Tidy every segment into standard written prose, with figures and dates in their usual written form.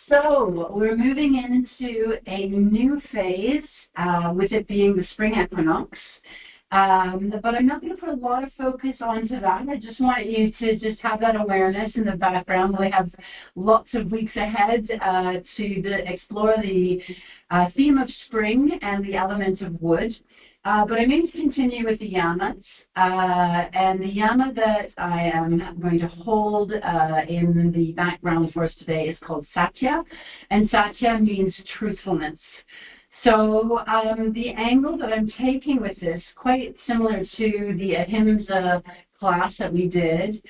So we're moving into a new phase, with it being the spring equinox. But I'm not going to put a lot of focus onto that. I just want you to just have that awareness in the background. We have lots of weeks ahead to explore the theme of spring and the element of wood. But I'm going to continue with the Yamas. And the Yama that I am going to hold in the background for us today is called Satya. And Satya means truthfulness. So the angle that I'm taking with this, quite similar to the Ahimsa class that we did,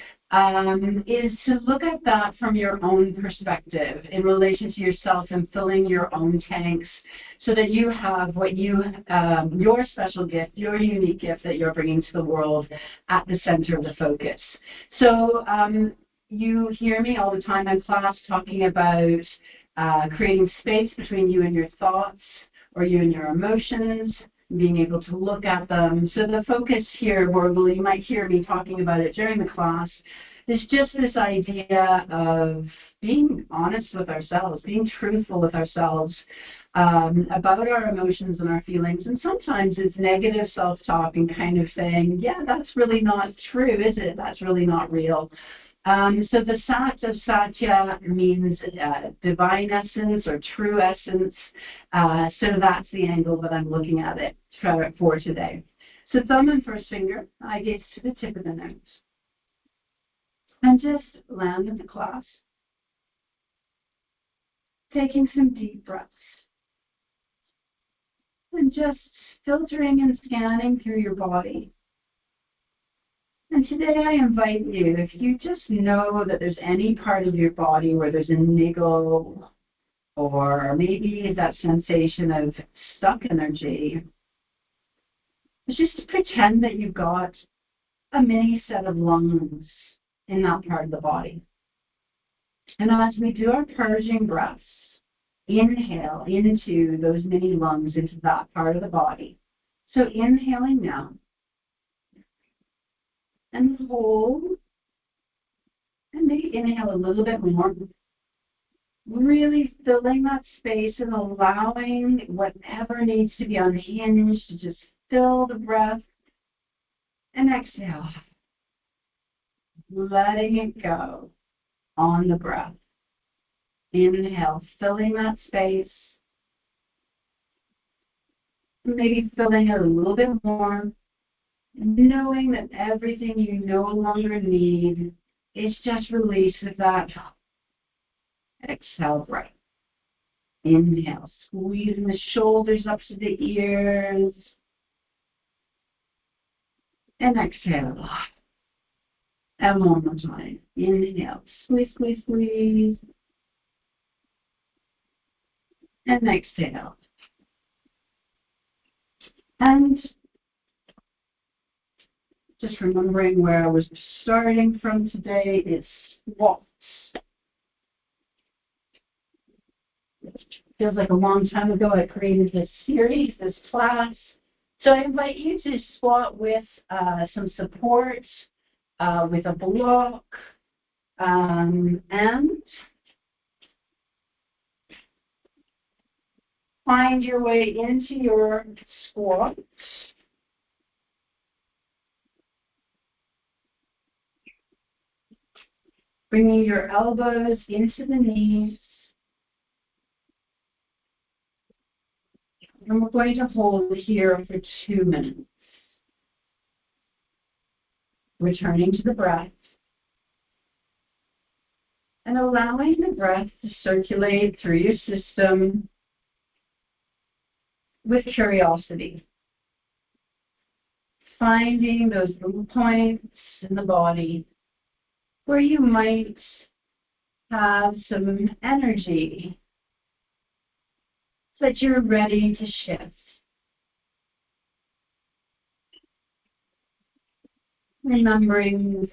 is to look at that from your own perspective in relation to yourself and filling your own tanks so that you have what your special gift, your unique gift that you're bringing to the world at the center of the focus. So you hear me all the time in class talking about creating space between you and your thoughts, or you and your emotions, being able to look at them. So the focus here, or you might hear me talking about it during the class, is just this idea of being honest with ourselves, being truthful with ourselves about our emotions and our feelings. And sometimes it's negative self-talk and kind of saying, yeah, that's really not true, is it? That's really not real. So the Sat of Satya means divine essence or true essence. So that's the angle that I'm looking at it for today. So thumb and first finger, eye gaze to the tip of the nose. And just land in the class. Taking some deep breaths. And just filtering and scanning through your body. And today I invite you, if you just know that there's any part of your body where there's a niggle or maybe that sensation of stuck energy, just to pretend that you've got a mini set of lungs in that part of the body. And as we do our purging breaths, inhale into those mini lungs, into that part of the body. So inhaling now. And hold, and maybe inhale a little bit more, really filling that space and allowing whatever needs to be unhinged to just fill the breath, and exhale, letting it go on the breath. Inhale, filling that space, maybe filling it a little bit more, knowing that everything you no longer need is just released with that exhale breath. Inhale, squeezing the shoulders up to the ears. And exhale. And one more time. Inhale, squeeze, squeeze, squeeze. And exhale. And just remembering where I was starting from today is squats. It feels like a long time ago I created this series, this class. So I invite you to squat with some support, with a block, and find your way into your squat. Bringing your elbows into the knees. And we're going to hold here for 2 minutes. Returning to the breath. And allowing the breath to circulate through your system with curiosity. Finding those little points in the body where you might have some energy that you're ready to shift. Remembering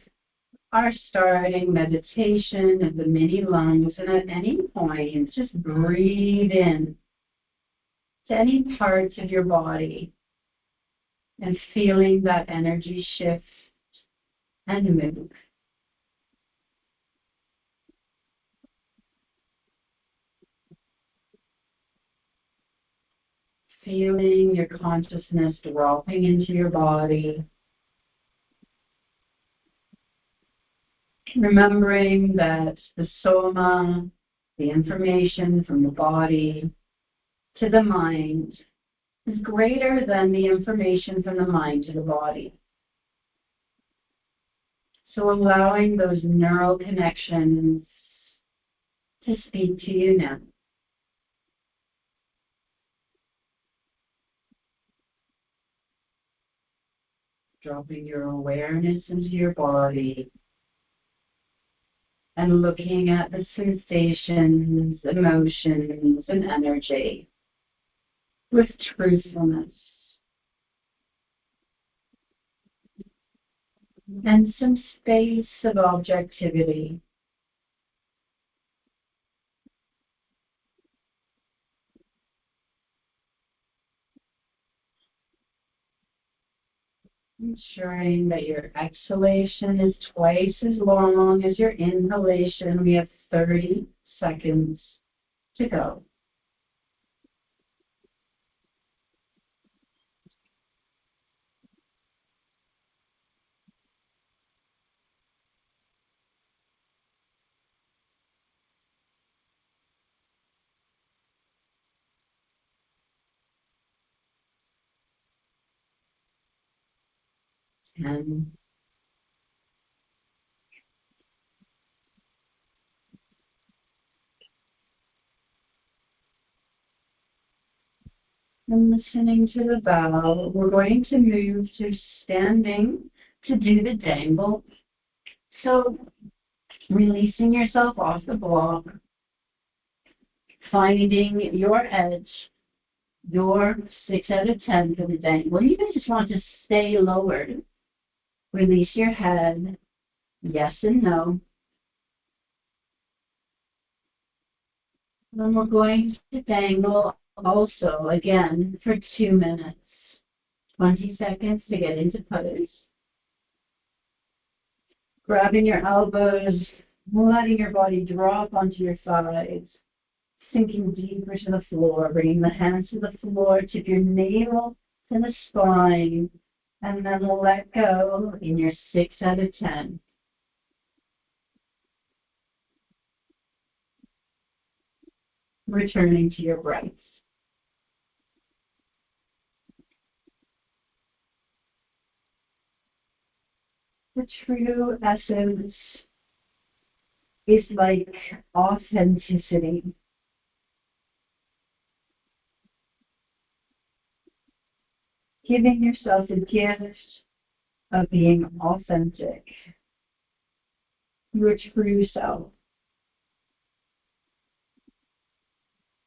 our starting meditation of the mini lungs, and at any point, just breathe in to any parts of your body and feeling that energy shift and move. feeling your consciousness dropping into your body. Remembering that the soma, the information from the body to the mind, is greater than the information from the mind to the body. So allowing those neural connections to speak to you now. Dropping your awareness into your body and looking at the sensations, emotions, and energy with truthfulness and some space of objectivity. Ensuring that your exhalation is twice as long as your inhalation. We have 30 seconds to go. And listening to the bell, we're going to move to standing to do the dangle. So releasing yourself off the block, finding your edge, your 6 out of 10 for the dangle. You just want to stay lowered. Release your head, yes and no. Then we're going to dangle also, again, for 2 minutes. 20 seconds to get into pose. Grabbing your elbows, letting your body drop onto your sides, sinking deeper to the floor, bringing the hands to the floor, tip your navel to the spine, and then let go in your 6 out of 10. Returning to your breath. The true essence is like authenticity. Giving yourself the gift of being authentic, your true self.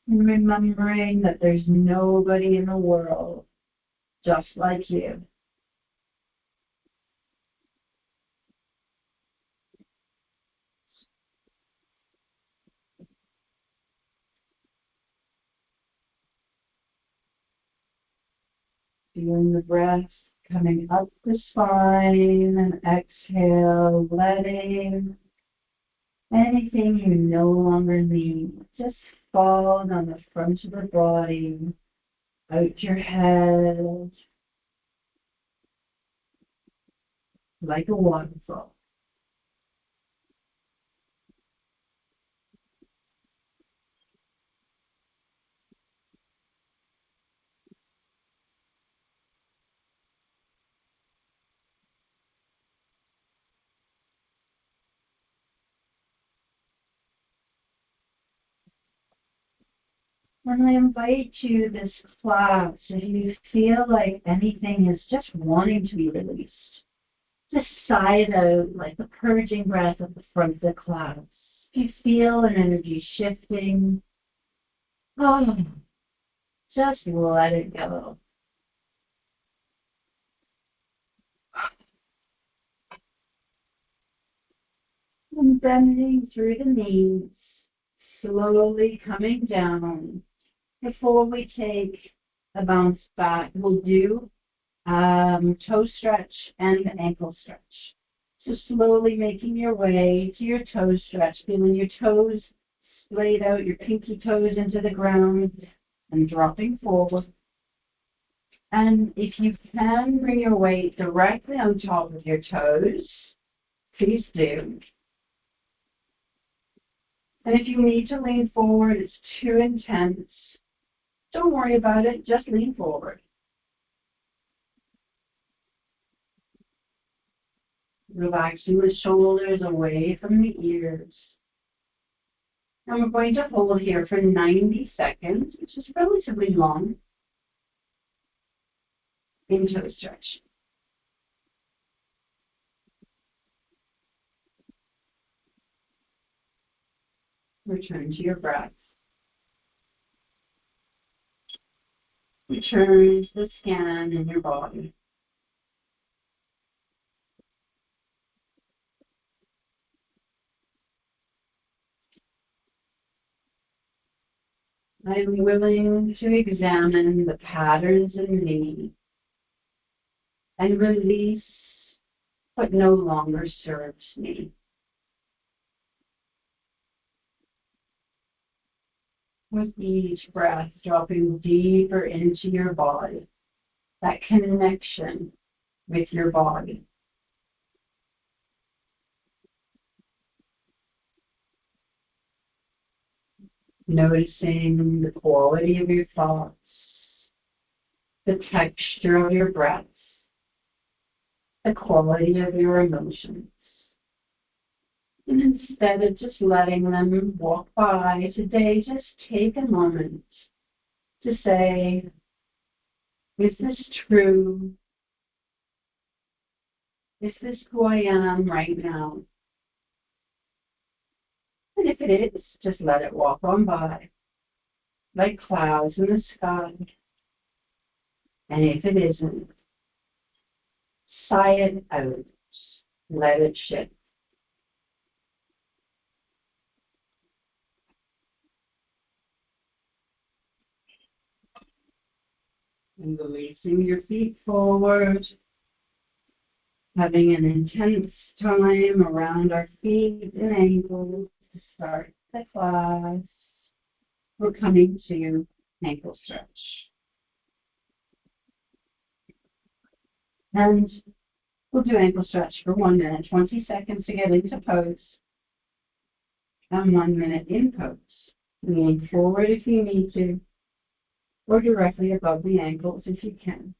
And remembering that there's nobody in the world just like you. Feeling the breath coming up the spine, and exhale, letting anything you no longer need just fall down the front of the body, out your head, like a waterfall. When I invite you this class, if you feel like anything is just wanting to be released, just sigh it out like the purging breath at the front of the class. If you feel an energy shifting, just let it go. And bending through the knees, slowly coming down. Before we take a bounce back, we'll do toe stretch and ankle stretch. So slowly making your way to your toe stretch, feeling your toes splayed out, your pinky toes into the ground, and dropping forward. And if you can bring your weight directly on top of your toes, please do. And if you need to lean forward, it's too intense, don't worry about it, just lean forward. Relaxing the shoulders away from the ears. And we're going to hold here for 90 seconds, which is relatively long, in toe stretch. Return to your breath. Return to the scan in your body. I'm willing to examine the patterns in me and release what no longer serves me. With each breath, dropping deeper into your body, that connection with your body. Noticing the quality of your thoughts, the texture of your breath, the quality of your emotions. And instead of just letting them walk by today, just take a moment to say, is this true? Is this who I am right now? And if it is, just let it walk on by, like clouds in the sky. And if it isn't, sigh it out. Let it shift. And releasing your feet forward, having an intense time around our feet and ankles to start the class. We're coming to ankle stretch. And we'll do ankle stretch for 1 minute, 20 seconds to get into pose, and 1 minute in pose. Lean forward if you need to, or directly above the ankles if you can.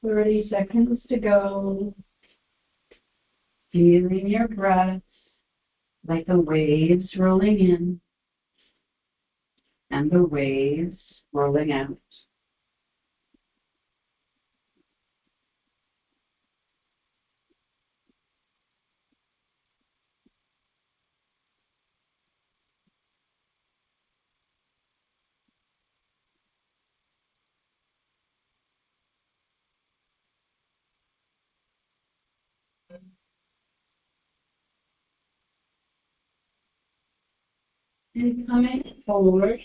Thirty seconds to go. Feeling your breath like the waves rolling in and the waves rolling out. And coming forward,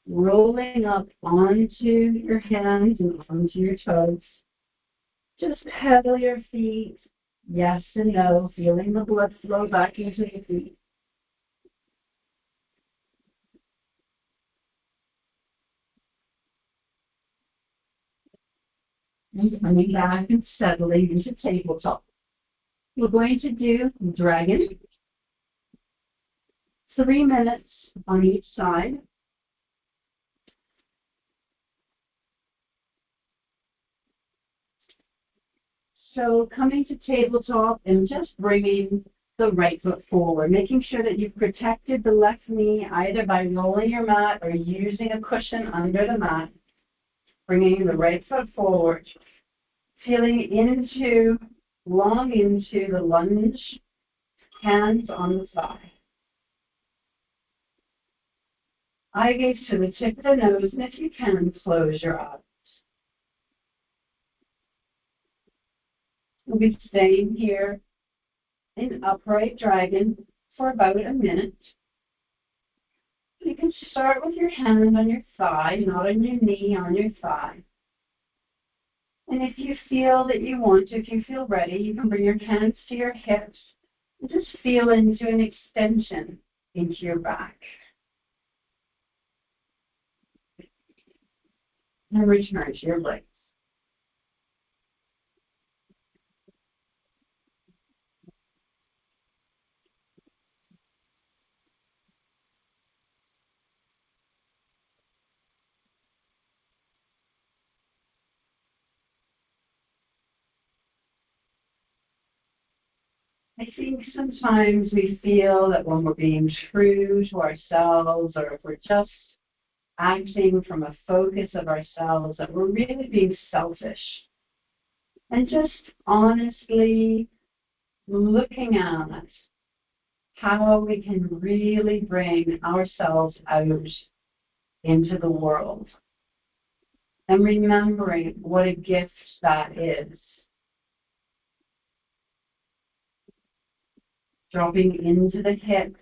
rolling up onto your hands and onto your toes. Just pedal your feet, yes and no, feeling the blood flow back into the feet. And coming back and settling into tabletop. We're going to do dragon, 3 minutes on each side. So coming to tabletop and just bringing the right foot forward, making sure that you've protected the left knee either by rolling your mat or using a cushion under the mat. Bringing the right foot forward, feeling into, long into the lunge, hands on the thigh. eye gaze to the tip of the nose, and if you can, close your eyes. We'll be staying here in upright dragon for about a minute. You can start with your hand on your thigh, not on your knee, on your thigh. And if you feel that you want to, if you feel ready, you can bring your hands to your hips and just feel into an extension into your back. And return to your legs. I think sometimes we feel that when we're being true to ourselves, or if we're just acting from a focus of ourselves, that we're really being selfish. And just honestly looking at how we can really bring ourselves out into the world. And remembering what a gift that is. Dropping into the hip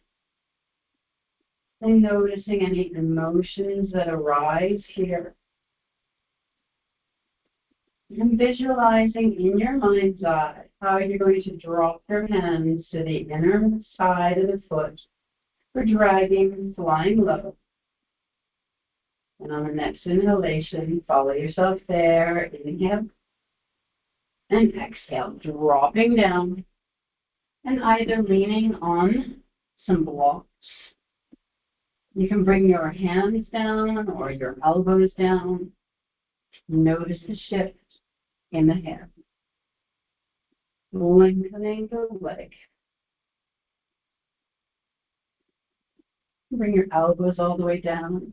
and noticing any emotions that arise here. And visualizing in your mind's eye how you're going to drop your hands to the inner side of the foot for dragging, flying low. And on the next inhalation, follow yourself there. Inhale and exhale, dropping down and either leaning on some blocks. You can bring your hands down or your elbows down. Notice the shift in the hair. Lengthening the leg. Bring your elbows all the way down.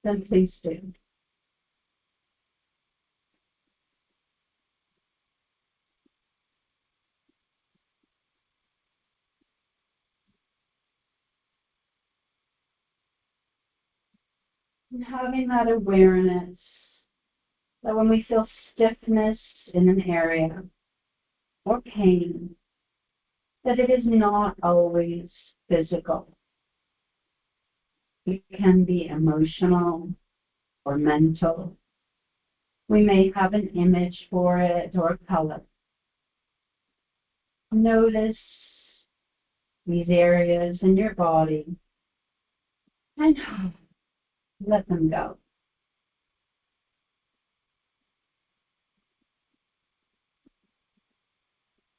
Then please do. And having that awareness that when we feel stiffness in an area or pain, that it is not always physical. It can be emotional or mental. We may have an image for it or a color. Notice these areas in your body and let them go.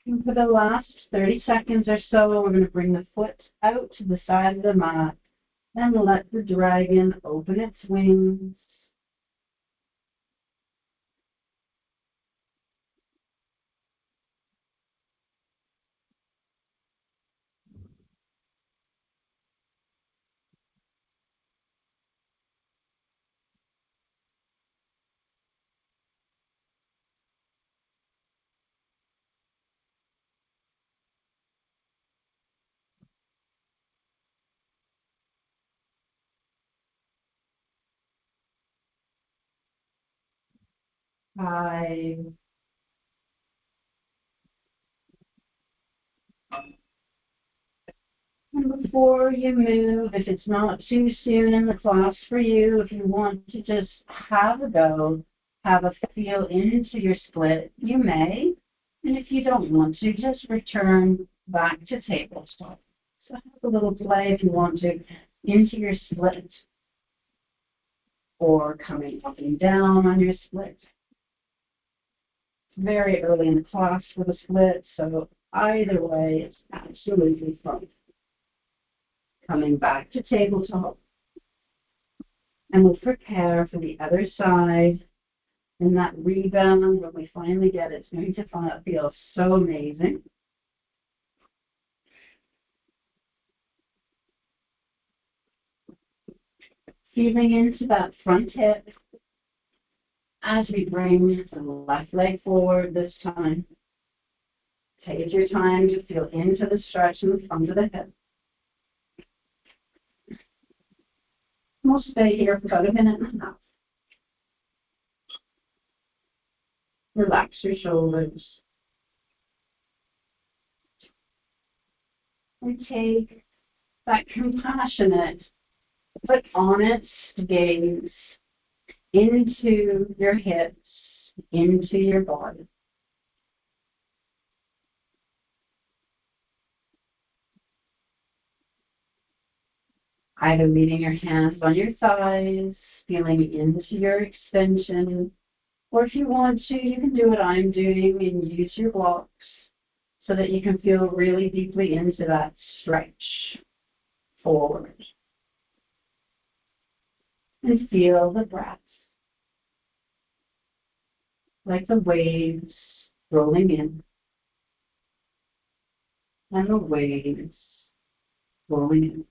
And for the last 30 seconds or so, we're going to bring the foot out to the side of the mat and let the dragon open its wings. Five. And before you move, if it's not too soon in the class for you, if you want to just have a go, have a feel into your split, you may. And if you don't want to, just return back to tabletop. So have a little play if you want to into your split or coming up and down on your split. It's very early in the class for the split, so either way, it's absolutely fine. Coming back to tabletop. And we'll prepare for the other side. And that rebound, when we finally get it, it's going to feel so amazing. Feeling into that front hip as we bring the left leg forward this time. Take your time to feel into the stretch in the front of the hip. We'll stay here for about a minute and a half. Relax your shoulders. And take that compassionate but honest gaze into your hips, into your body. Either leaving your hands on your thighs, feeling into your extension, or if you want to, you can do what I'm doing and use your blocks so that you can feel really deeply into that stretch forward. And feel the breath, like the waves rolling in and the waves rolling in.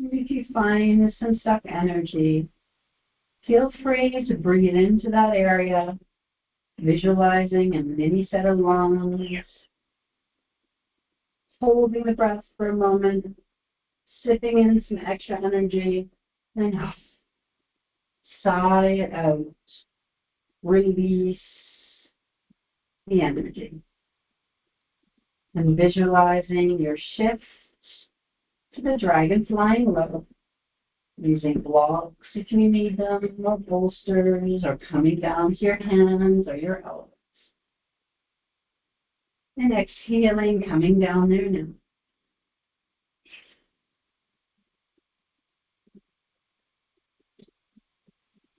And if you find some stuck energy, feel free to bring it into that area, visualizing a mini set of lungs, holding the breath for a moment, sipping in some extra energy, and sigh it out. Release the energy. And visualizing your shift to the dragon flying low, using blocks if you need them, or bolsters, or coming down to your hands or your elbows. And exhaling, coming down there now.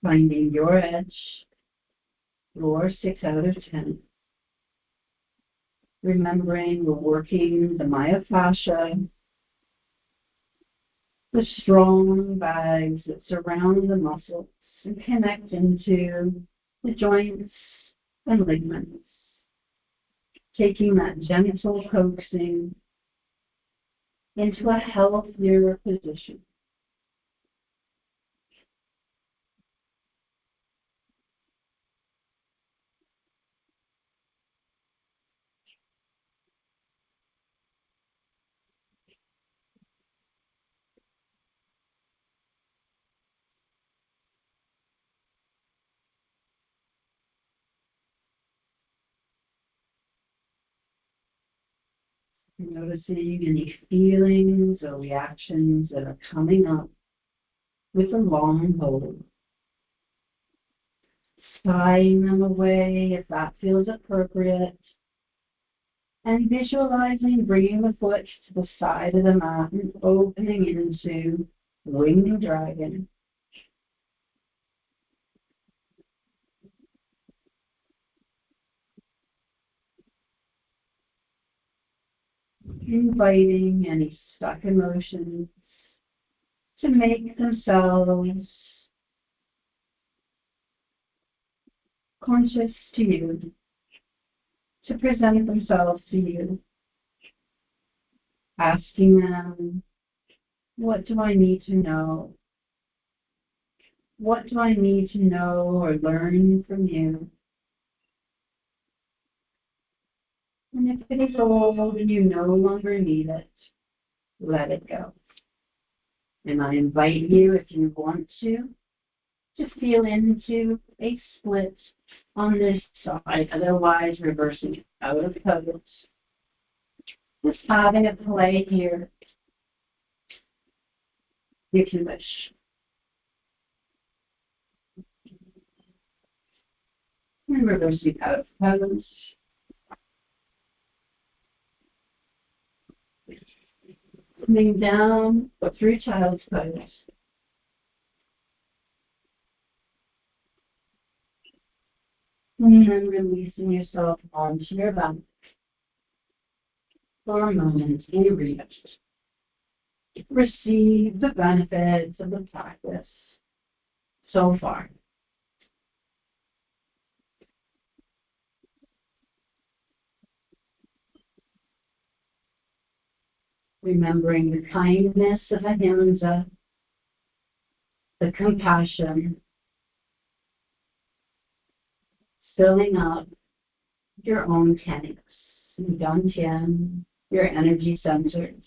Finding your edge, your 6 out of 10. Remembering we're working the myofascia, the strong bags that surround the muscles and connect into the joints and ligaments. Taking that gentle coaxing into a healthier position. Noticing any feelings or reactions that are coming up with a long hold. Sighing them away if that feels appropriate. And visualizing bringing the foot to the side of the mat and opening into winged dragon. Inviting any stuck emotions to make themselves conscious to you, to present themselves to you, asking them, what do I need to know? What do I need to know or learn from you? And if it is old and you no longer need it, let it go. And I invite you, if you want to feel into a split on this side, otherwise reversing it out of pose. Just having a play here, if you wish. And reversing out of pose. Coming down through child's pose. And then releasing yourself onto your back for a moment in rest. Receive the benefits of the practice so far. remembering the kindness of ahimsa, the compassion, filling up your own tanks, dantian, your energy centers.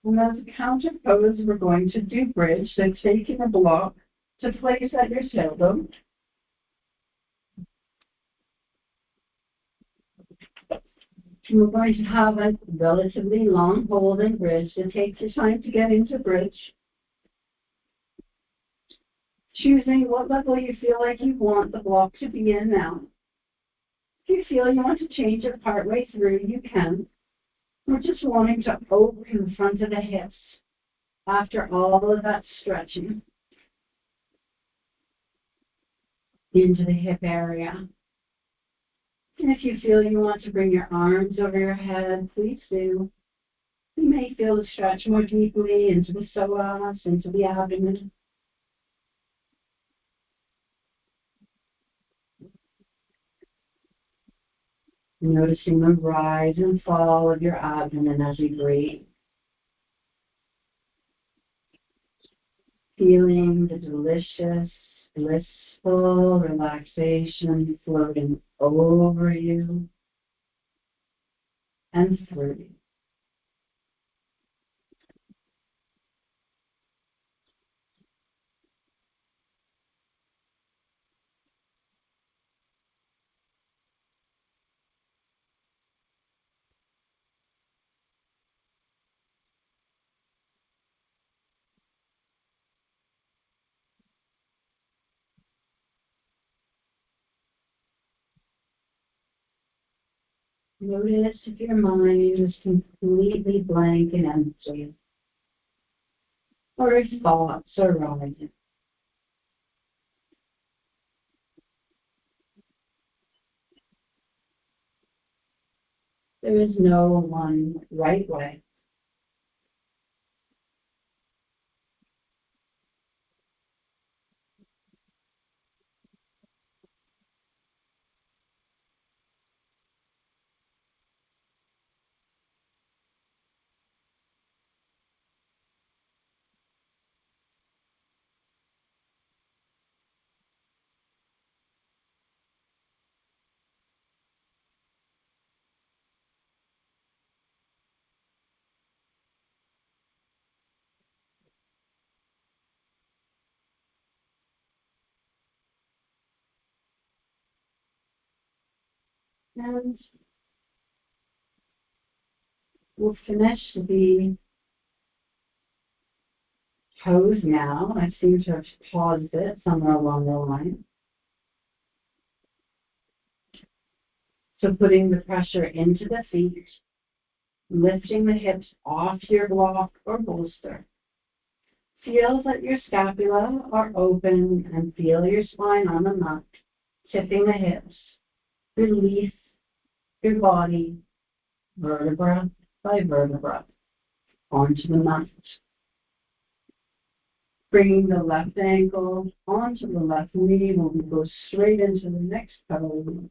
And as a counter pose, we're going to do bridge. So taking a block to place at your tailbone. And we're going to have a relatively long hold in bridge. So take your time to get into bridge. Choosing what level you feel like you want the block to be in now. If you feel you want to change it partway through, you can. We're just wanting to open the front of the hips after all of that stretching into the hip area. And if you feel you want to bring your arms over your head, please do. You may feel the stretch more deeply into the psoas, into the abdomen. Noticing the rise and fall of your abdomen as you breathe. Feeling the delicious, blissful relaxation floating over you and through you. Notice if your mind is completely blank and empty, or if thoughts are rising. There is no one right way. And we'll finish the pose now. I seem to have paused it somewhere along the line. So putting the pressure into the feet, lifting the hips off your block or bolster. Feel that your scapula are open and feel your spine on the mat, tipping the hips. Release your body, vertebra by vertebra, onto the mat. Bringing the left ankle onto the left knee, we'll go straight into the next pose.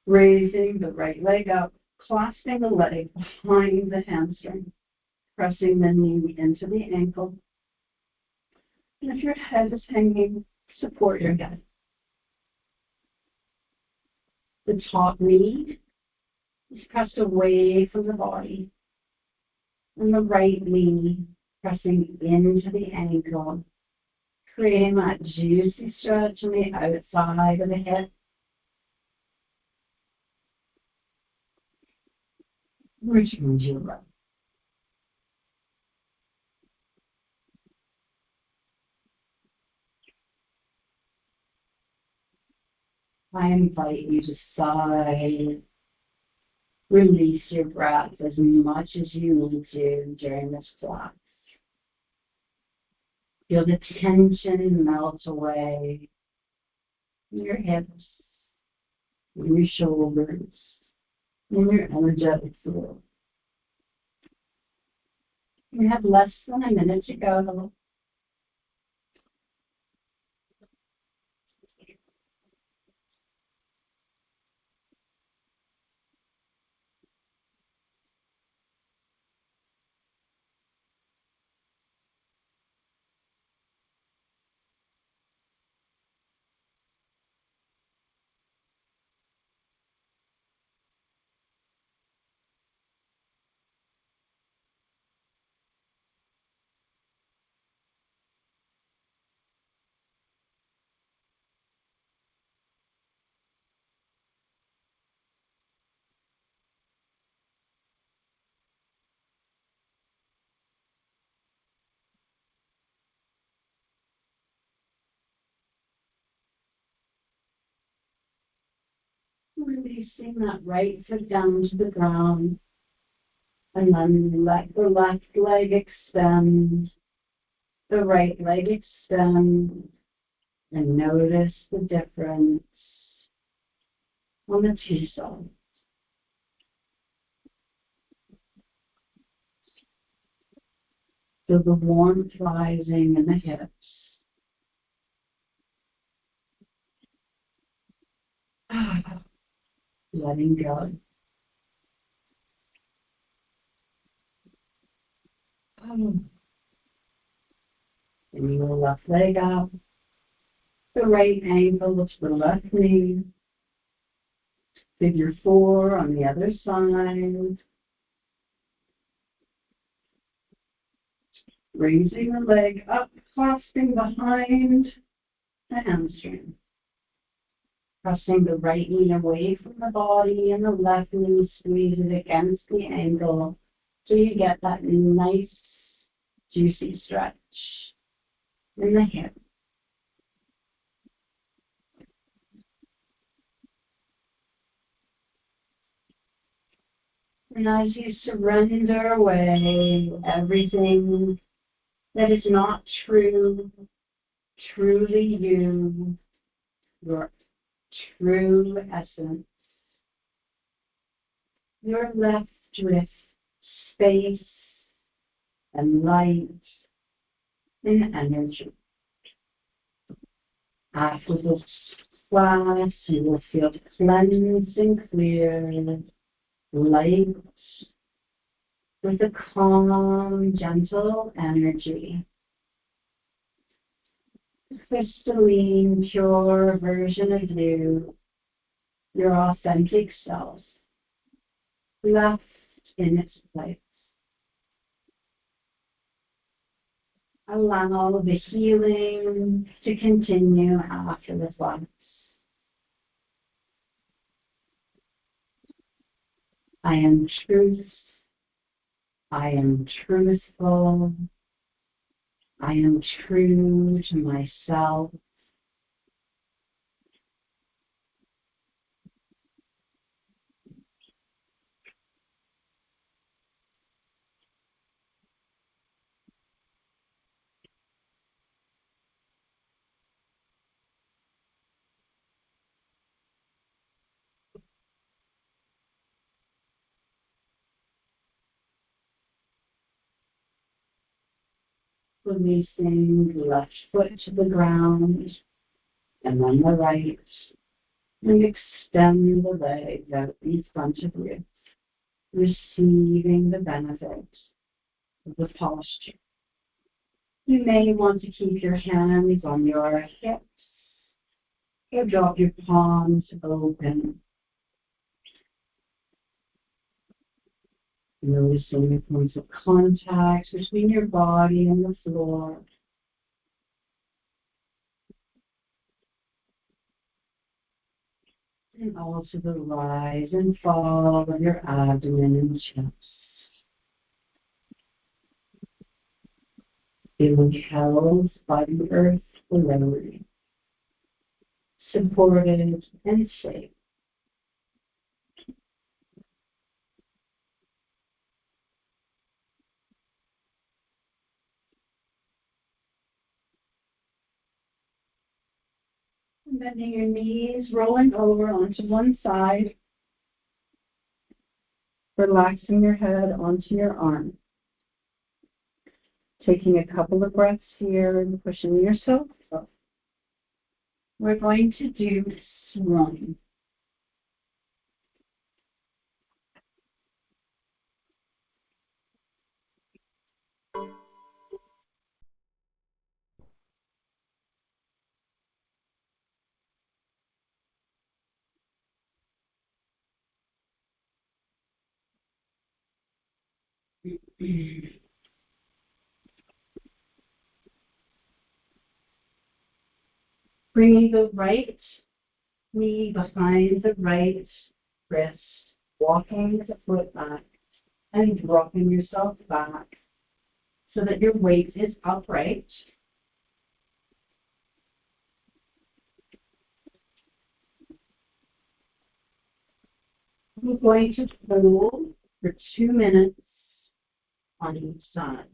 Raising the right leg up, clasping the leg behind the hamstring, pressing the knee into the ankle. And if your head is hanging, support your head. The top knee is pressed away from the body, and the right knee pressing into the ankle, creating that juicy stretch on the outside of the hip. Return to your breath. I invite you to sigh Release your breath as much as you need to during this class. Feel the tension melt away in your hips, in your shoulders, in your energetic field. We have less than a minute to go. Releasing that right foot down to the ground. And then let the left leg extend, the right leg extend, and notice the difference on the two sides. Feel the warmth rising in the hips. Letting go. Bring your left leg up, the right ankle to the left knee. Figure 4 on the other side. Raising the leg up, clasping behind the hamstring. Pressing the right knee away from the body and the left knee squeeze it against the ankle so you get that nice, juicy stretch in the hip. And as you surrender away everything that is not true, truly you, your true essence, you're left with space and light and energy. After this class, you will feel cleansed and clear, light, with a calm, gentle energy. Crystalline, pure version of you, your authentic self, left in its place. Allow the healing to continue after the class. I am truth. I am truthful. I am true to myself. Releasing the left foot to the ground and then the right. And extend the legs out in front of you, receiving the benefits of the posture. You may want to keep your hands on your hips or drop your palms open. Noticing the points of contact between your body and the floor. And also the rise and fall of your abdomen and chest. Feeling held by the earth below you. Supported and safe. Bending your knees, rolling over onto one side, relaxing your head onto your arm. Taking a couple of breaths here and pushing yourself up. We're going to do swan. Bringing the right knee behind the right wrist, walking the foot back and dropping yourself back so that your weight is upright. We're going to hold for 2 minutes on each side.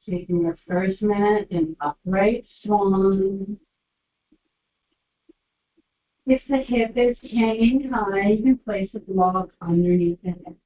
Taking your first minute in upright swan. If the hip is hanging high, you can place a block underneath the hip.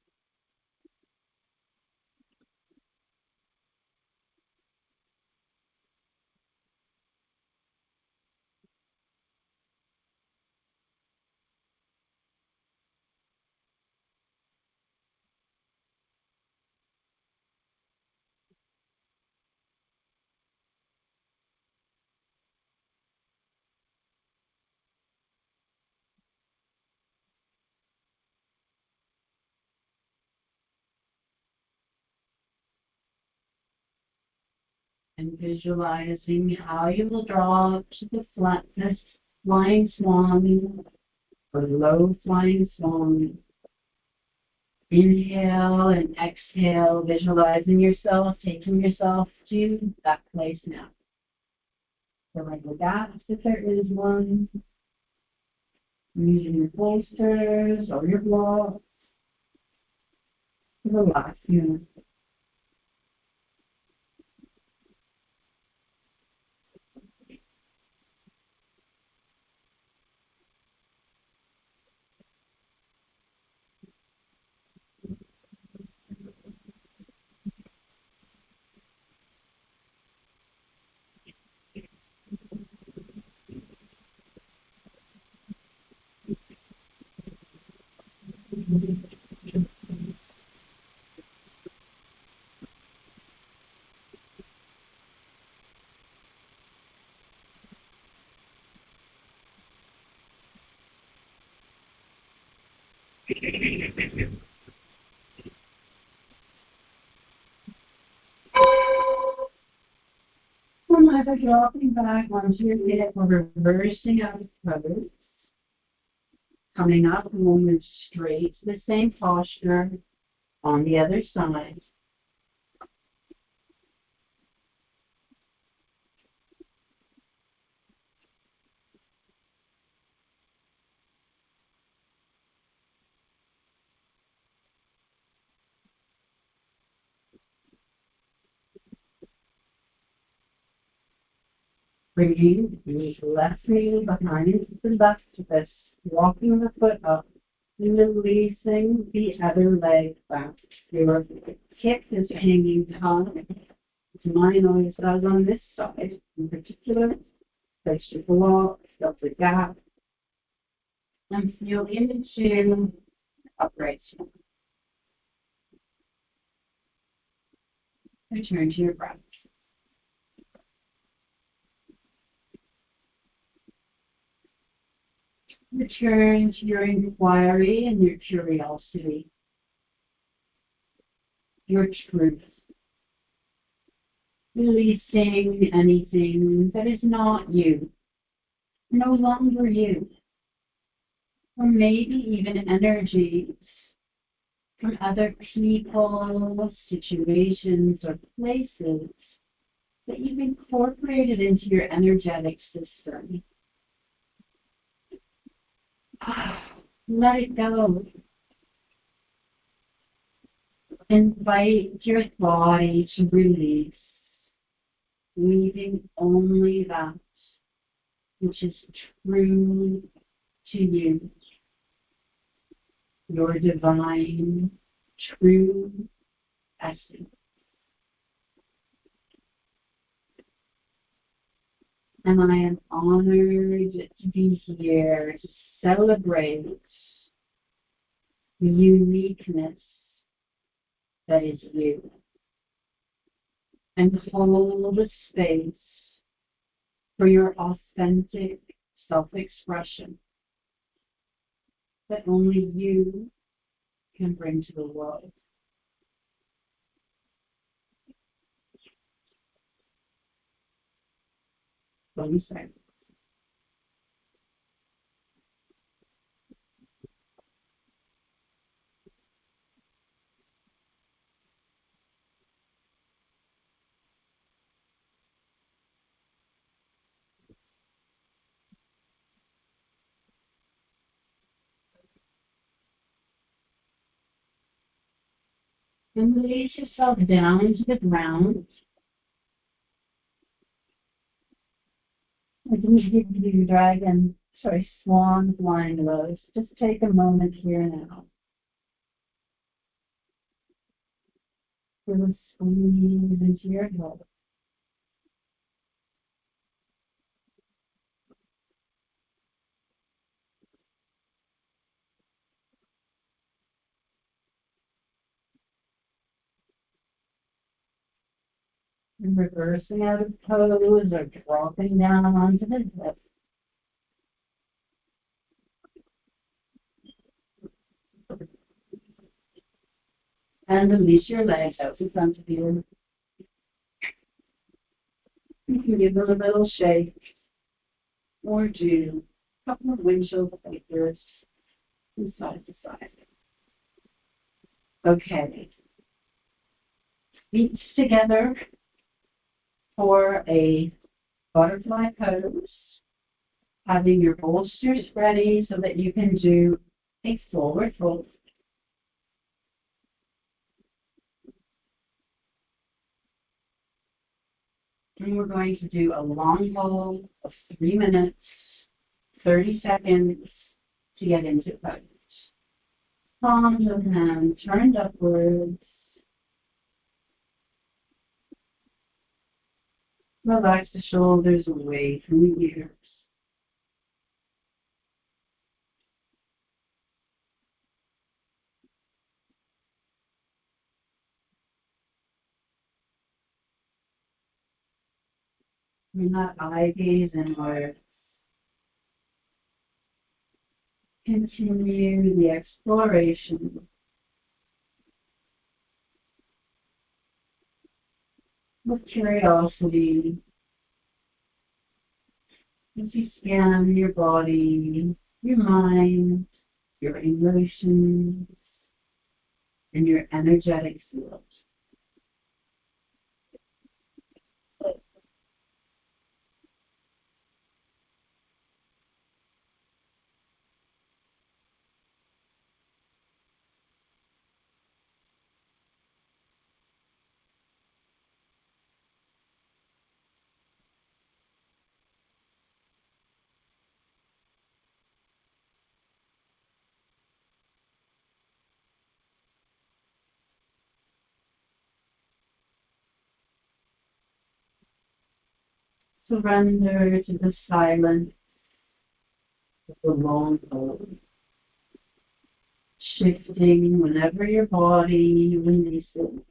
And visualizing how you will draw to the flatness, flying swan, or low flying swan. Inhale and exhale, visualizing yourself, taking yourself to that place now. So like the gaps, if there is one, using your bolsters or your blocks, relax you. And either dropping back onto your hip or reversing out of cover. Coming up, and we'll move straight to the same posture on the other side. Bringing the left knee behind the left wrist, walking the foot up, and releasing the other leg back. Your hip is hanging high. Mine always does on this side in particular. Place your block, fill the gap, and feel into upright swan. Return to your breath. Return to your inquiry and your curiosity, your truth. Releasing anything that is not you, no longer you, or maybe even energies from other people, situations, or places that you've incorporated into your energetic system. Let it go. Invite your body to release, leaving only that which is true to you, your divine, true essence. And I am honored to be here to celebrate the uniqueness that is you and hold a space for your authentic self-expression that only you can bring to the world. What do you say? And release yourself down to the ground. I can give you swan flying lows. Just take a moment here now. Feel a squeeze into your head. And reversing out of pose or dropping down onto the hip. And release your legs out in front of you. You can give them a little shake or do a couple of windshield wipers from side to side. Okay. Feet together for a butterfly pose. Having your bolsters ready so that you can do a forward fold. And we're going to do a long hold of 3 minutes, 30 seconds to get into pose. Palms of hands turned upwards. Relax the shoulders away from the ears. We're not eye gaze inward. Continue the exploration with curiosity as you scan your body, your mind, your emotions, and your energetic field. Surrender to the silence of the long hold, shifting whenever your body releases.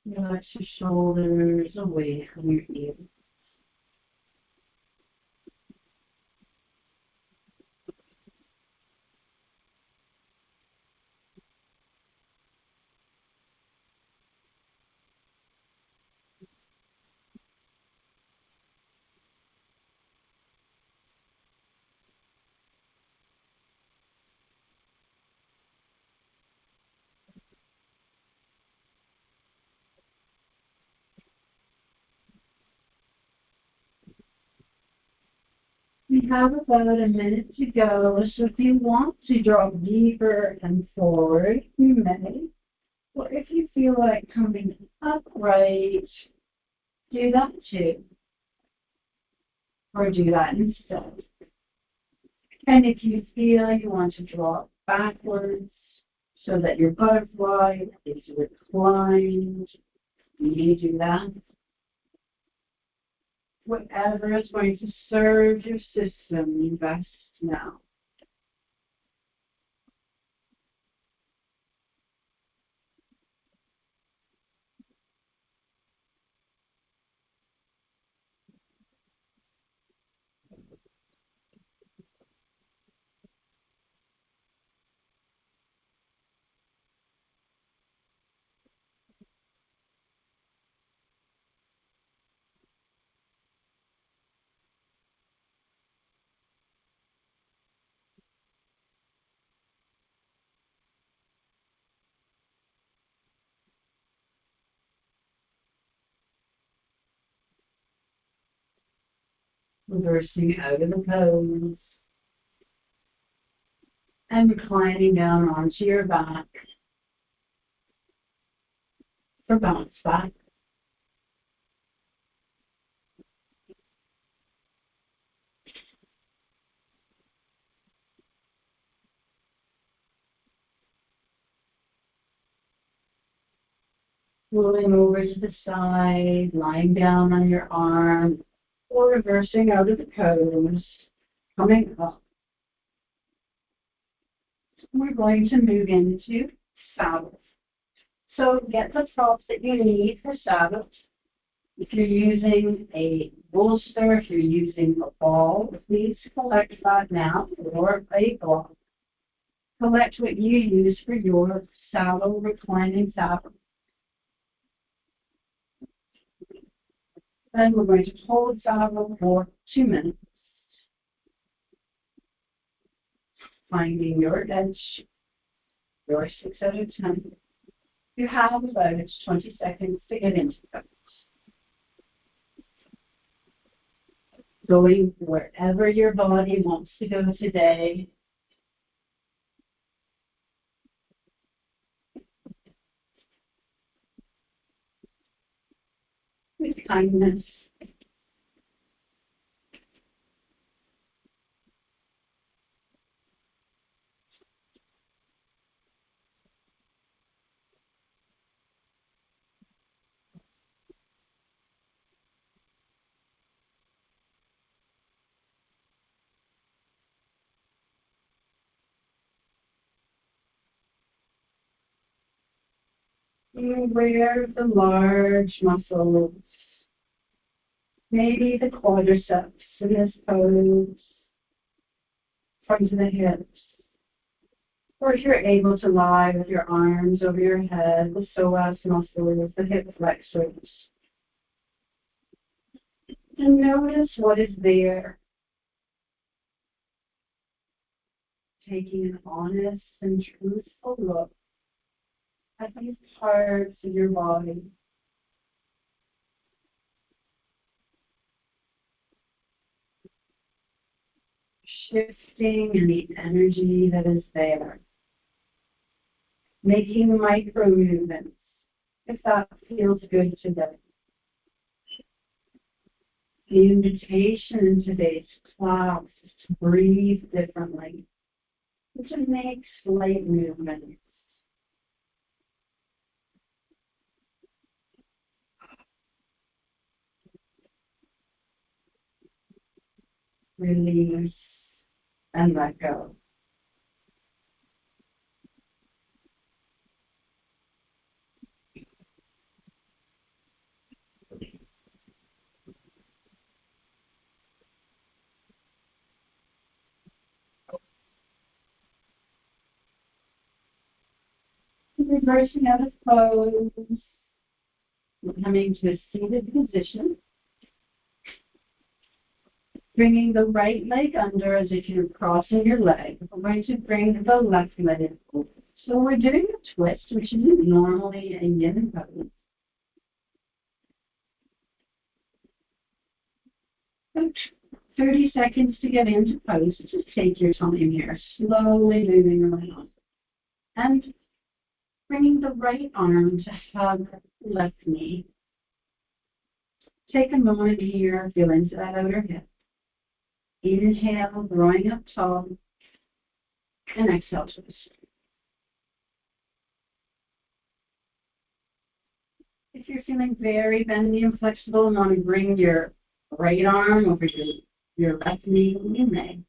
Relax your shoulders away from your ears. We have about a minute to go, so if you want to drop deeper and forward, you may. Or if you feel like coming upright, do that too. Or do that instead. And if you feel you want to drop backwards so that your butterfly is reclined, you may do that. Whatever is going to serve your system best now. Reversing out of the pose. And reclining down onto your back for bounce back. Rolling over to the side, lying down on your arm, or reversing out of the pose, coming up. We're going to move into saddle. So get the props that you need for saddle. If you're using a bolster, if you're using a ball, please collect that now, or a block. Collect what you use for your saddle, reclining saddle. Then we're going to hold saddle for 2 minutes. Finding your edge, your 6 out of 10. You have about 20 seconds to get into it. Going wherever your body wants to go today. With kindness. Where the large muscles, maybe the quadriceps in this pose, front of the hips. Or if you're able to lie with your arms over your head, the psoas muscles, the hip flexors. And notice what is there. Taking an honest and truthful look at these parts of your body. Shifting in the energy that is there. Making micro movements, if that feels good today. The invitation in today's class is to breathe differently, and to make slight movements. Release and let go. Reversing out of pose, coming to a seated position. Bringing the right leg under as if you're crossing your leg. We're going to bring the left leg over. So we're doing a twist, which isn't normally a yin pose. 30 seconds to get into pose. Just take your time here, slowly moving around. And bringing the right arm to hug left knee. Take a moment here, feel into that outer hip. Inhale, drawing up tall, and exhale, twist. If you're feeling very bendy and flexible and want to bring your right arm over your left knee, you may.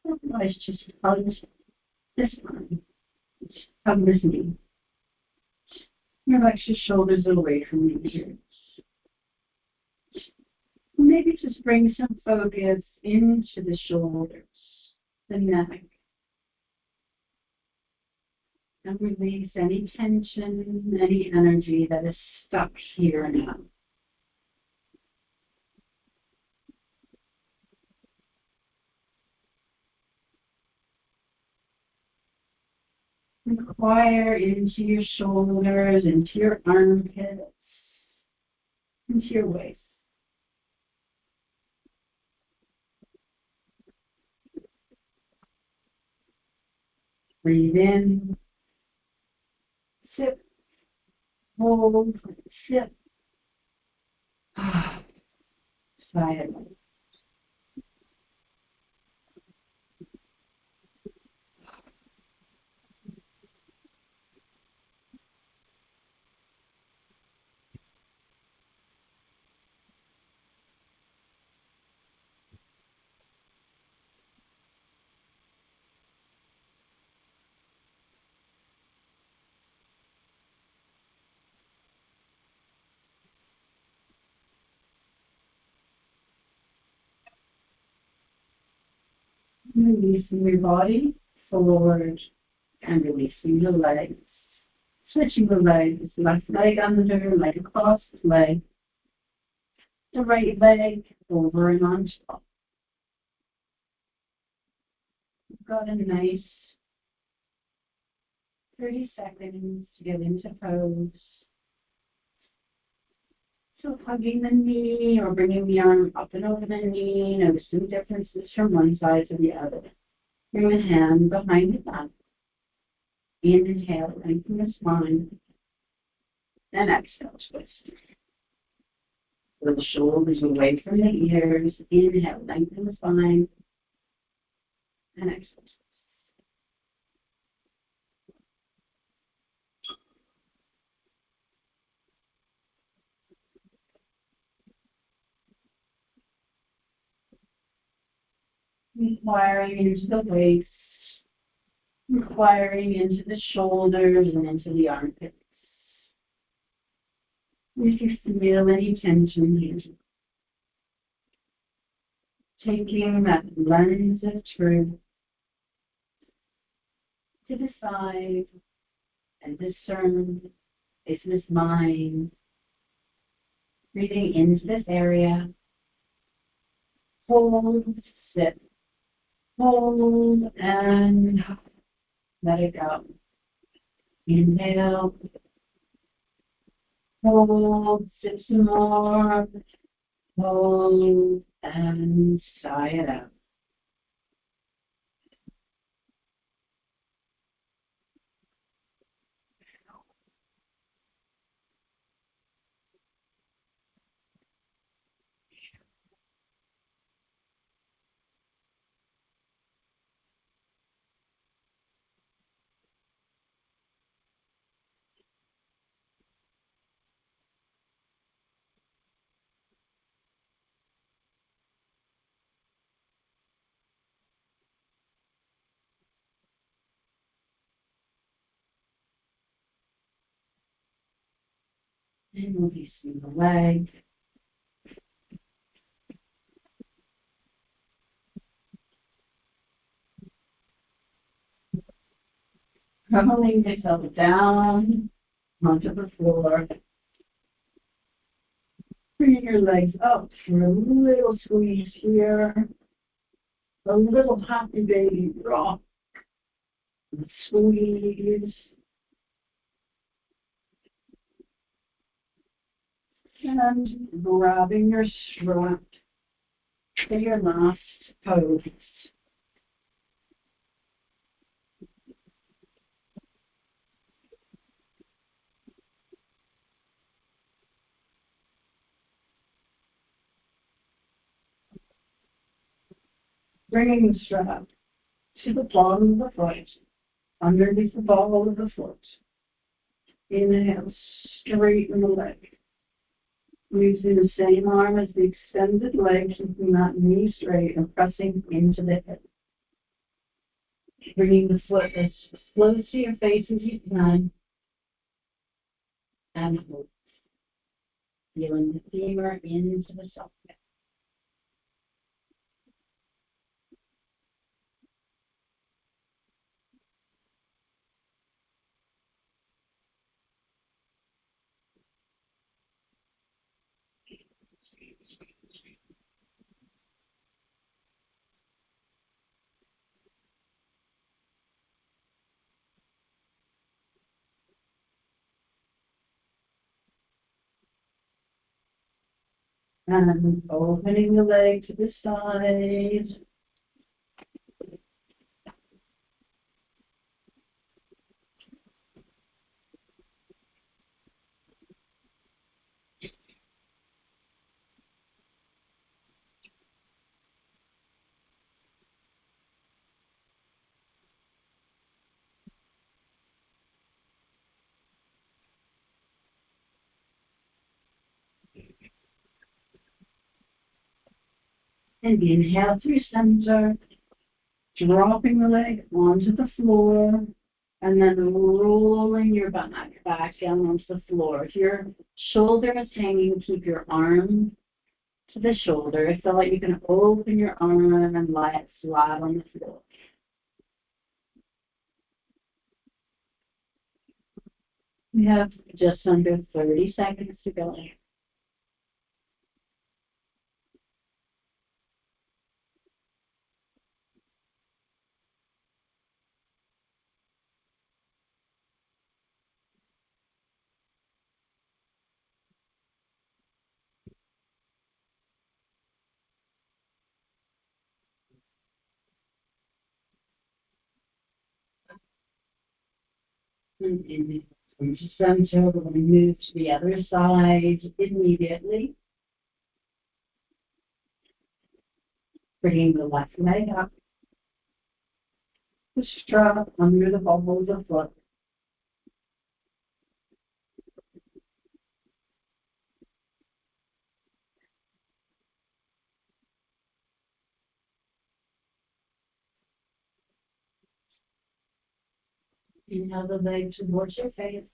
Otherwise, just hug this arm. Hug this knee. Relax your shoulders away from your ears. Maybe just bring some focus into the shoulders, the neck, and release any tension, any energy that is stuck here and now. Inquire into your shoulders, into your armpits, into your waist. Breathe in, sip, hold, sip. Sigh it out. Releasing your body forward and releasing the legs. Switching the legs, left leg under, leg across leg. The right leg over and on top. We've got a nice 30 seconds to get into pose. So hugging the knee or bringing the arm up and over the knee. Notice some differences from one side to the other. Bring the hand behind the back. Inhale, lengthen the spine. And exhale, twist. Little shoulders away from the ears. Inhale, lengthen the spine. And exhale, twist. Inquiring into the waist. Inquiring into the shoulders and into the armpits. If you feel any tension here, taking that lens of truth to decide and discern if this mind, breathing into this area, hold, sit, hold, and let it go. Inhale, hold, sit some more, hold, and sigh it out. And releasing the leg. Rolling yourself down onto the floor. Bring your legs up for a little squeeze here. A little happy baby rock. Squeeze. And grabbing your strap. for your last pose. Bringing the strap to the bottom of the foot, underneath the ball of the foot. Inhale, straighten the leg. Using the same arm as the extended leg, keeping that knee straight and pressing into the hip. Bringing the foot as close to your face as you can, and hold. Feeling the femur into the socket. And opening the leg to the side. And inhale through center, dropping the leg onto the floor, and then rolling your back down onto the floor. If your shoulder is hanging, keep your arm to the shoulder so that you can open your arm and lie it flat on the floor. We have just under 30 seconds to go. And inhale from center, we're going to move to the other side immediately. Bringing the left leg up, the strap under the ball of the foot. Inhale the leg towards your face.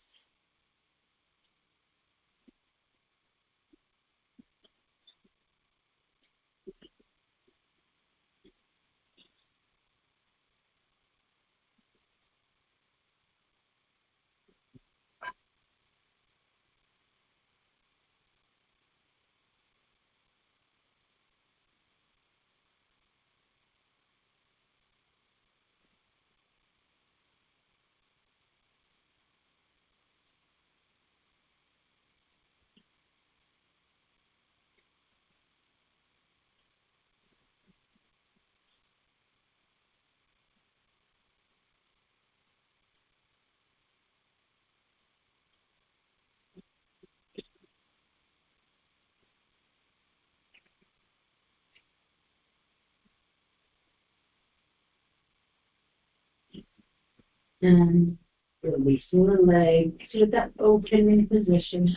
And releasing the leg to that opening position.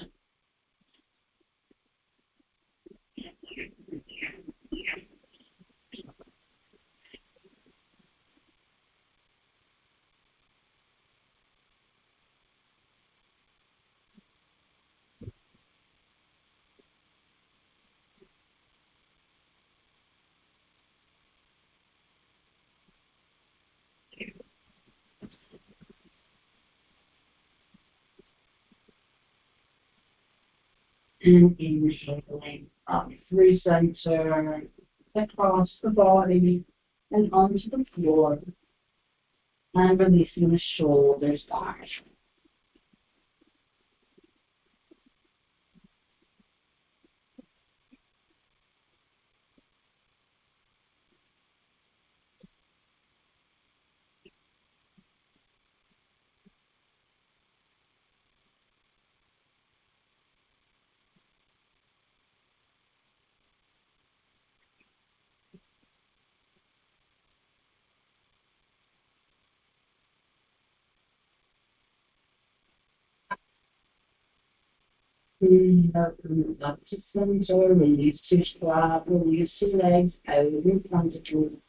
And inhaling up through center, across the body, and onto the floor. And releasing the shoulders back. Breathe up to center, release your squat, release your legs out in front of you.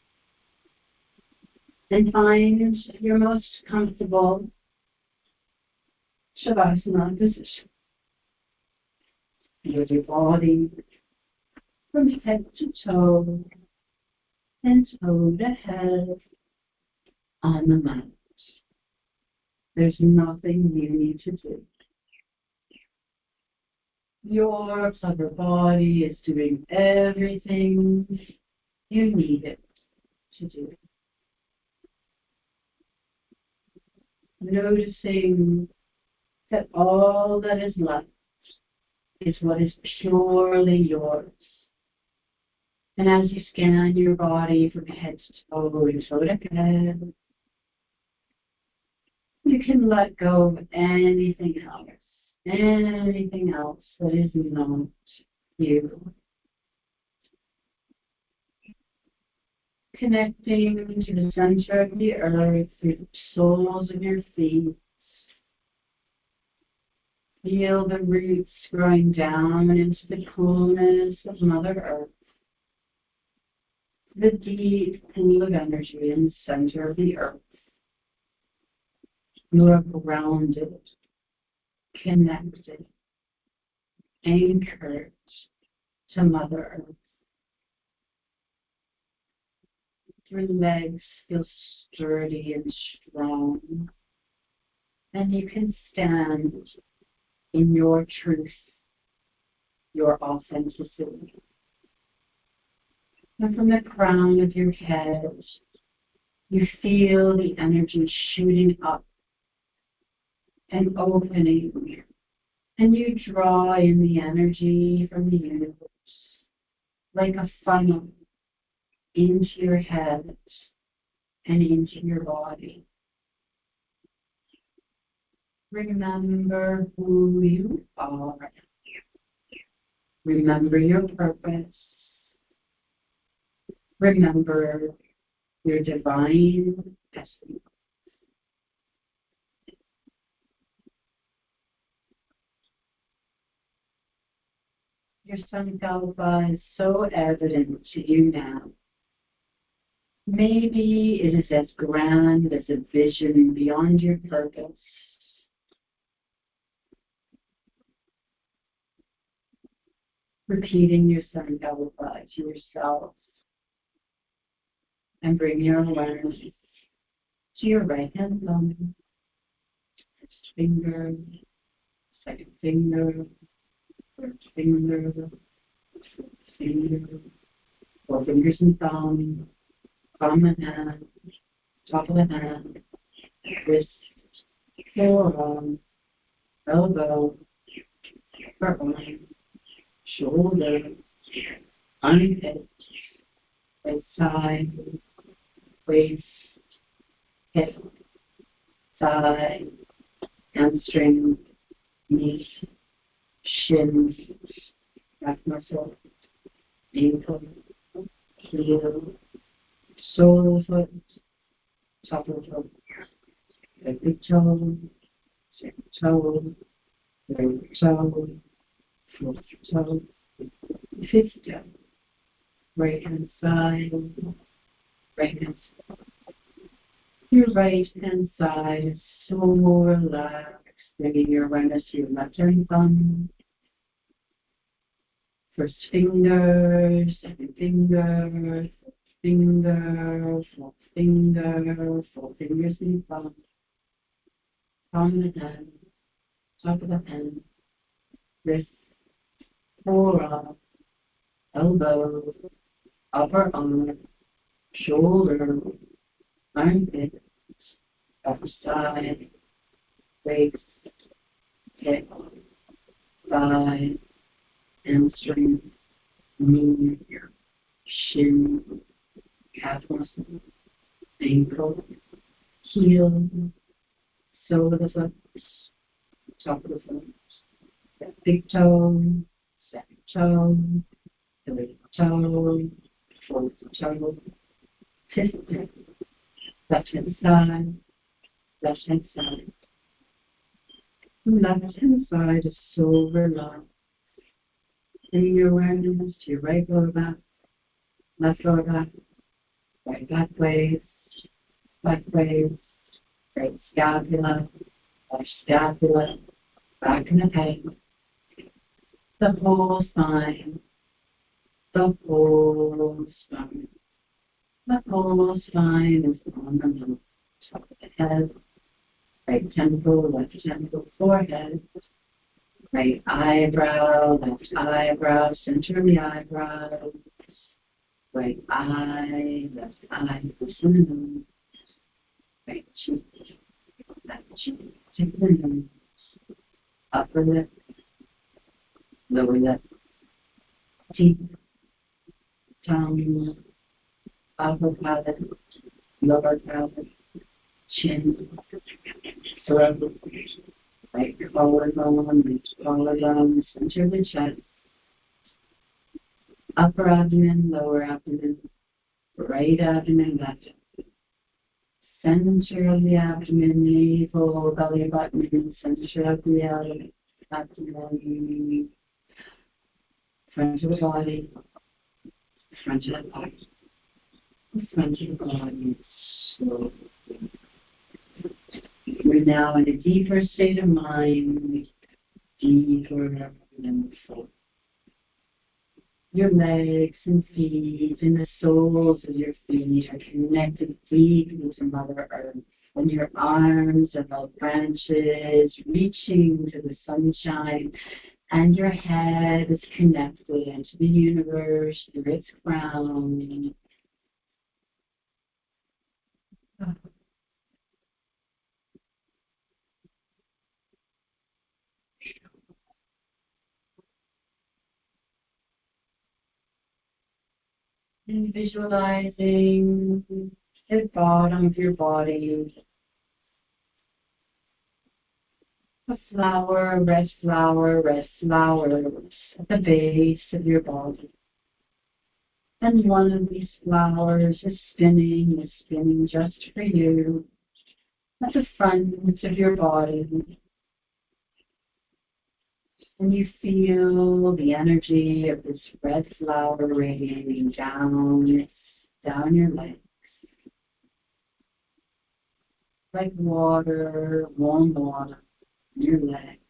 And find your most comfortable Shavasana position. Feel your body from head to toe and toe to head on the mat. There's nothing you need to do. Your upper body is doing everything you need it to do. Noticing that all that is left is what is purely yours. And as you scan your body from head to toe and toe to head, you can let go of anything else that is not you. Connecting to the center of the earth through the soles of your feet. Feel the roots growing down into the coolness of Mother Earth. The deep pool of energy in the center of the earth. You are grounded, connected, anchored to Mother Earth. Your legs feel sturdy and strong, and you can stand in your truth, your authenticity. And from the crown of your head, you feel the energy shooting up and opening, and you draw in the energy from the universe like a funnel into your head and into your body. Remember who you are. Remember your purpose. Remember your divine essence. Your Sankalpa is so evident to you now. Maybe it is as grand as a vision beyond your purpose. Repeating your Sankalpa to yourself. And bring your awareness to your right hand thumb, first finger, second finger, third finger, fourth finger, 4 fingers and thumb, palm of the hand, top of the hand, wrist, forearm, elbow, upper arm, shoulder, armpit, right side, waist, hip, thigh, hamstring, knee, shins, back muscle, ankle, heel, sole of foot, top of the foot, the big toe, second toe, third toe, fourth toe, fifth toe, right hand side, right hand side. Your right hand side is so relaxed, bringing your awareness to your left hand thumb. First finger, second finger, third finger, fourth finger, 4 fingers in thumb. Palm of the hand, top of the hand, wrist, forearm, elbow, upper arm, shoulder, armpit, upper side, waist, hip, thigh, hamstring, knee, shin, calf muscle, ankle, heel, sole of the foot, top of the foot, big toe, second toe, third toe, fourth toe, fifth toe, left hand side, left hand side. Left hand side is so relaxed. Bring your awareness to your right lower back, left lower back, right back waist, left waist, right scapula, left scapula, back in the head, the whole spine, the whole spine. The whole spine is on the top of the head, right temple, left temple, forehead, right eyebrow, left eyebrow, center of the eyebrow, right eye, left eye, listen, right cheek, left cheek, tip of the nose, upper lip, lower lip, teeth, tongue, upper palate, lower palate, chin, throat, right collarbone, center of the chest, upper abdomen, lower abdomen, right abdomen, left center of the abdomen, navel, belly button, center of the abdomen, front of the body, front of the body, front of the body. So we're now in a deeper state of mind, deeper than before. Your legs and feet and the soles of your feet are connected deeply to Mother Earth. And your arms are like branches reaching to the sunshine. And your head is connected to the universe through its crown. And visualizing the bottom of your body, a flower, red flowers at the base of your body. And one of these flowers is spinning just for you at the front of your body. And you feel the energy of this red flower radiating down your legs. Like water, warm water in your legs.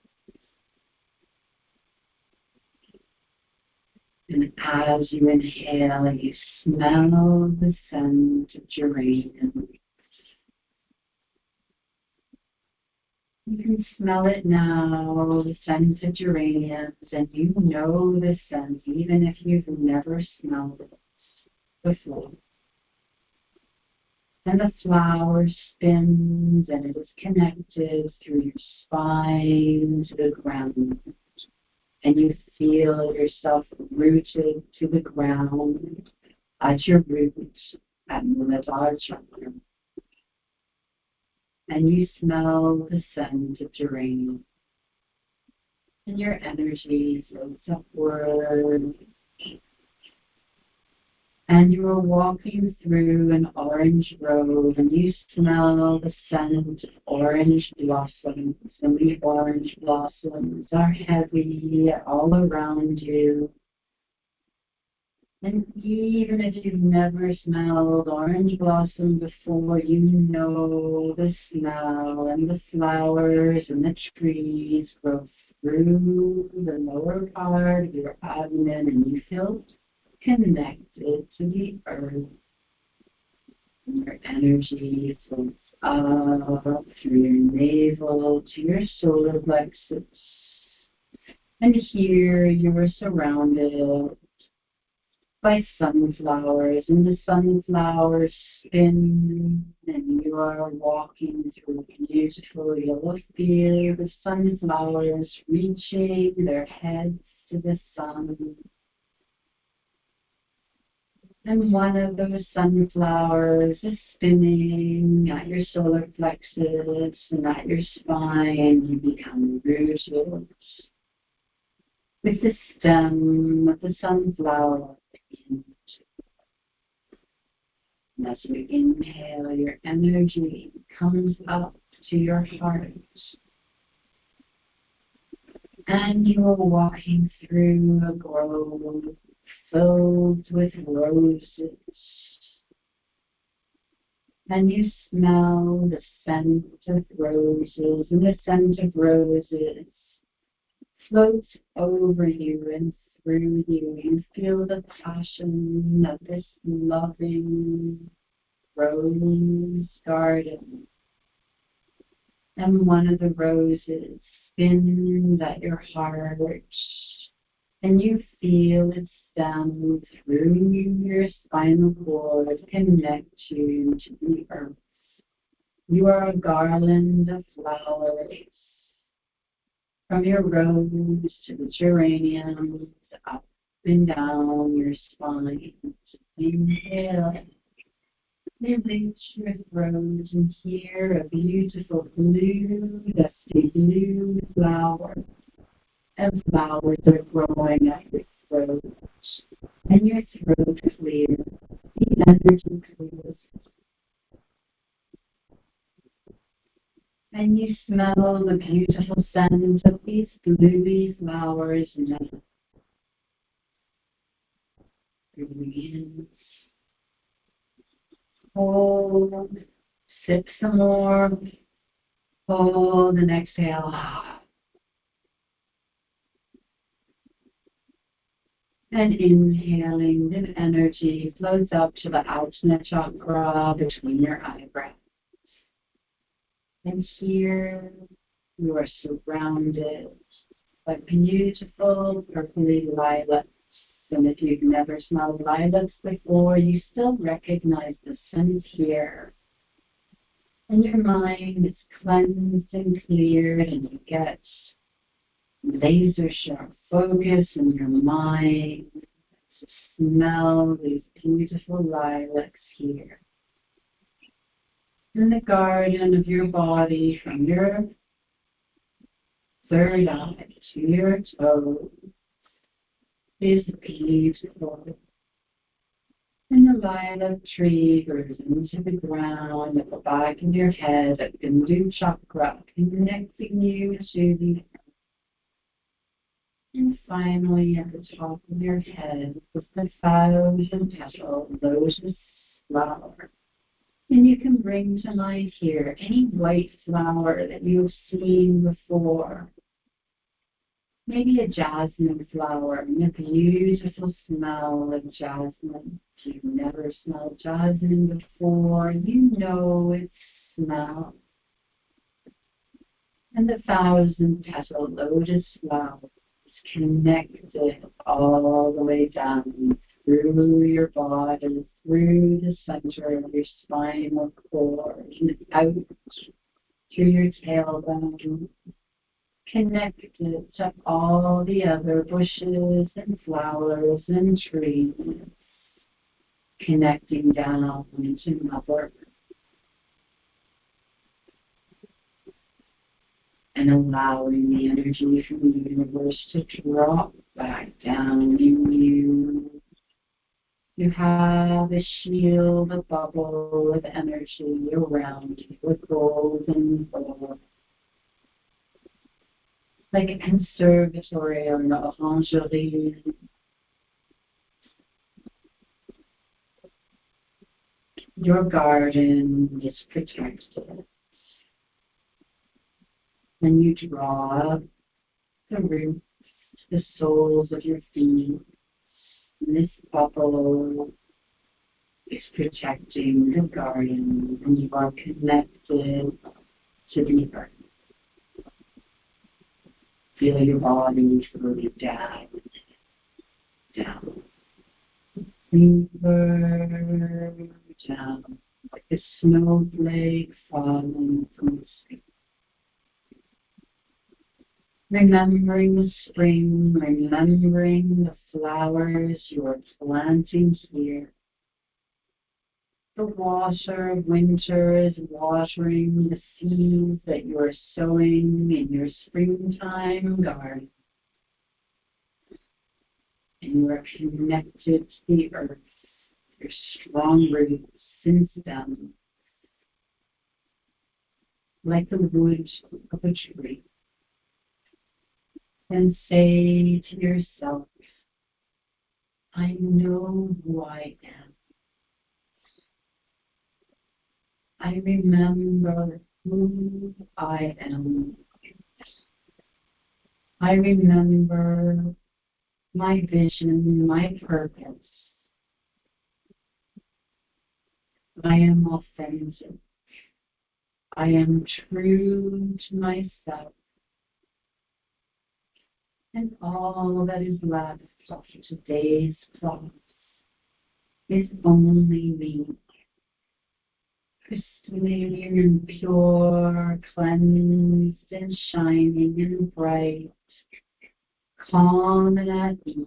And as you inhale, you smell the scent of geranium. You can smell it now, the scent of geraniums, and you know the scent even if you've never smelled it before. And the flower spins and it is connected through your spine to the ground. And you feel yourself rooted to the ground at your roots at Muladhara Chakra. And you smell the scent of geranium. And your energy floats upward. And you are walking through an orange grove, and you smell the scent of orange blossoms. And the orange blossoms are heavy all around you. And even if you've never smelled orange blossom before, you know the smell, and the flowers and the trees grow through the lower part of your abdomen, and you feel connected to the earth. And your energy flows up through your navel to your solar plexus. And here you are surrounded by sunflowers, and the sunflowers spin, and you are walking through a beautiful yellow field of sunflowers reaching their heads to the sun. And one of those sunflowers is spinning at your solar plexus and at your spine. You become rooted with the stem of the sunflower. And as you inhale, your energy comes up to your heart. And you're walking through a grove filled with roses. And you smell the scent of roses, and the scent of roses floats over you and through you. You feel the passion of this loving rose garden. And one of the roses spins at your heart, and you feel it stem through your spinal cord, connect you to the earth. You are a garland of flowers, from your rose to the geraniums, up and down your spine. Inhale. You reach your throat and hear a beautiful blue, dusty blue flower. And flowers are growing at your throat. And your throat clears. The energy clears. And you smell the beautiful scent of these bluey flowers now. Breathing in. Hold. Sip some more. Hold and exhale. And inhaling, the energy flows up to the Ajna chakra between your eyebrows. And here you are surrounded by beautiful purpley lilacs. And if you've never smelled lilacs before, you still recognize the scent here. And your mind is cleansed and cleared, and you get laser sharp focus in your mind to smell these beautiful lilacs here. In the garden of your body, from your third eye to your toe, is beautiful. And the lilac tree grows into the ground at the back of your head at Bindu chakra, connecting you to the earth. And finally, at the top of your head is the 1,000-petal lotus flower. And you can bring to mind here any white flower that you've seen before. Maybe a jasmine flower, and a beautiful smell of jasmine. If you've never smelled jasmine before, you know its smell. And the 1,000-petal lotus flower is connected all the way down through your body, through the center of your spinal cord, and out through your tailbone, connected to all the other bushes and flowers and trees, connecting down into Mother, and allowing the energy from the universe to drop back down in you. You have a shield, a bubble of energy around you, a golden ball, like a conservatory or an orangerie. Your garden is protected. And you draw the roots, the soles of your feet. And this bubble is protecting the garden, and you are connected to the earth. Feel your body slowly down, deeper down, like a snowflake falling from the sky. Remembering the spring, remembering the flowers you are planting here. The water of winter is watering the seeds that you are sowing in your springtime garden. And you are connected to the earth, your strong roots since then, like the wood of a tree. and say to yourself, I know who I am. I remember who I am. I remember my vision, my purpose. I am authentic. I am true to myself. And all that is left of today's class is only me. Crystalline and pure, cleansed and shining and bright, calm and at ease,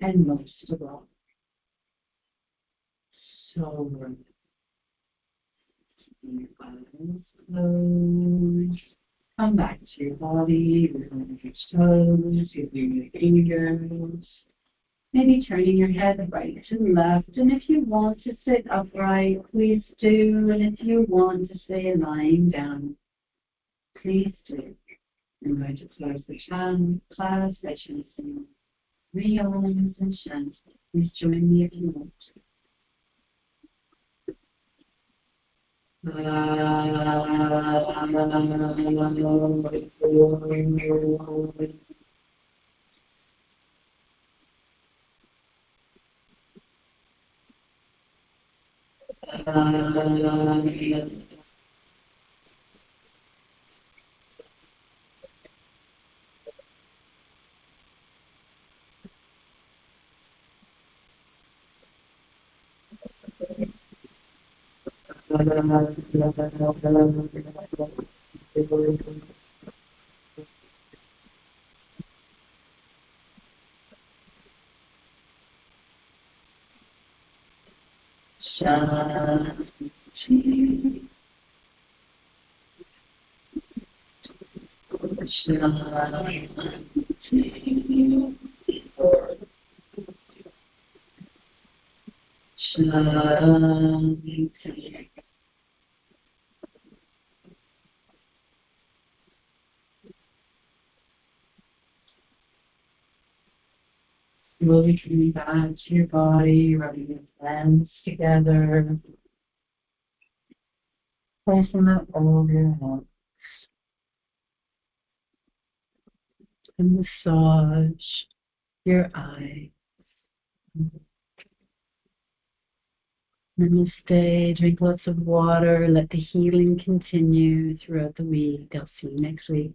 and most of all, so worthy. Your eyes closed. Come back to your body, wiggling your toes, using your fingers. Maybe turning your head right and left. And if you want to sit upright, please do. And if you want to stay lying down, please do. I'm going to close the class by chanting three Oms and chants. Please join me if you want to. Shanti. Shanti. Slowly coming back to your body, rubbing your hands together, placing them over your head, and massage your eyes. Namaste. Drink lots of water. Let the healing continue throughout the week. I'll see you next week.